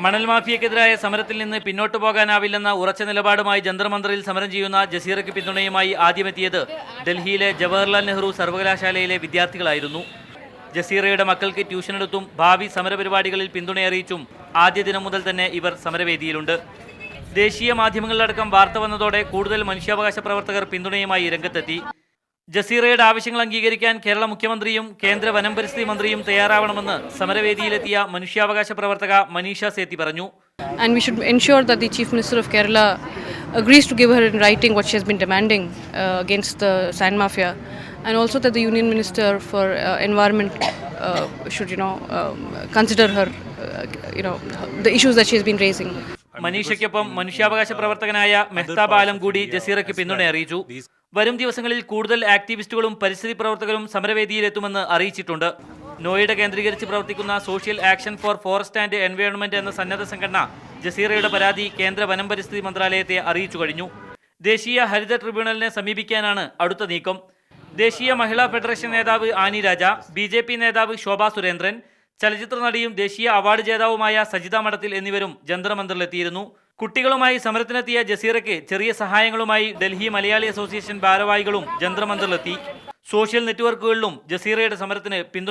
മണൽ മാഫിയക്കെതിരായ സമരത്തിൽ നിന്ന് പിന്നോട്ടു പോകാനാവില്ലെന്ന ഉറച്ച നിലപാടുമായി ജന്തർ-മന്ദറിൽ സമരം ചെയ്യുന്ന ജസീറയ്ക്ക് പിന്തുണയുമായി ആദ്യമെത്തിയത് ഡൽഹിയിലെ ജവഹർലാൽ നെഹ്റു സർവകലാശാലയിലെ വിദ്യാർത്ഥികളായിരുന്നു. ജസീറയുടെ മക്കൾക്ക് ട്യൂഷനെടുത്തും ഭാവി സമരപരിപാടികളിൽ പിന്തുണയറിയിച്ചും ആദ്യ ദിനം മുതൽ തന്നെ ഇവർ സമരവേദിയിലുണ്ട്. ദേശീയ മാധ്യമങ്ങളിലടക്കം വാർത്ത വന്നതോടെ കൂടുതൽ മനുഷ്യാവകാശ പ്രവർത്തകർ പിന്തുണയുമായി രംഗത്തെത്തി. ജസീറയുടെ ആവശ്യങ്ങൾ അംഗീകരിക്കാൻ കേരള മുഖ്യമന്ത്രിയും കേന്ദ്ര വനം പരിസ്ഥിതി മന്ത്രിയും തയ്യാറാവണമെന്ന് സമരവേദിയിലെത്തിയ മനുഷ്യാവകാശ പ്രവർത്തക മനീഷ സേത്തി പറഞ്ഞു. And we should ensure that the Chief Minister of Kerala agrees to give her in writing what she has been demanding against the sand mafia, and also that the Union Minister for Environment should consider her the issues that she has been raising. മനീഷയ്ക്കൊപ്പം മനുഷ്യാവകാശ പ്രവർത്തകനായ മെഹ്താബ് ആലം കൂടി ജസീറയ്ക്ക് പിന്തുണ അറിയിച്ചു. വരും ദിവസങ്ങളിൽ കൂടുതൽ ആക്ടിവിസ്റ്റുകളും പരിസ്ഥിതി പ്രവർത്തകരും സമരവേദിയിലെത്തുമെന്ന് അറിയിച്ചിട്ടുണ്ട്. നോയിഡ കേന്ദ്രീകരിച്ച് പ്രവർത്തിക്കുന്ന social action for forest and environment എന്ന സന്നദ്ധ സംഘടന ജസീറയുടെ പരാതി കേന്ദ്ര വനം പരിസ്ഥിതി മന്ത്രാലയത്തെ അറിയിച്ചു കഴിഞ്ഞു. ദേശീയ ഹരിത ട്രിബ്യൂണലിനെ സമീപിക്കാനാണ് അടുത്ത നീക്കം. ദേശീയ മഹിളാ ഫെഡറേഷൻ നേതാവ് ആനി രാജ, BJP നേതാവ് ശോഭാ സുരേന്ദ്രൻ, ചലച്ചിത്ര നടിയും ദേശീയ അവാർഡ് ജേതാവുമായ സജിത മഠത്തിൽ എന്നിവരും ജന്തർ-മന്ദറിലെത്തിയിരുന്നു. കുട്ടികളുമായി സമരത്തിനെത്തിയ ജസീറയ്ക്ക് ചെറിയ സഹായങ്ങളുമായി ഡൽഹി മലയാളി അസോസിയേഷൻ ഭാരവാഹികളും ജന്തർ-മന്ദറിലെത്തി. സോഷ്യൽ നെറ്റ്വർക്കുകളിലും ജസീറയുടെ സമരത്തിന് പിന്തുണ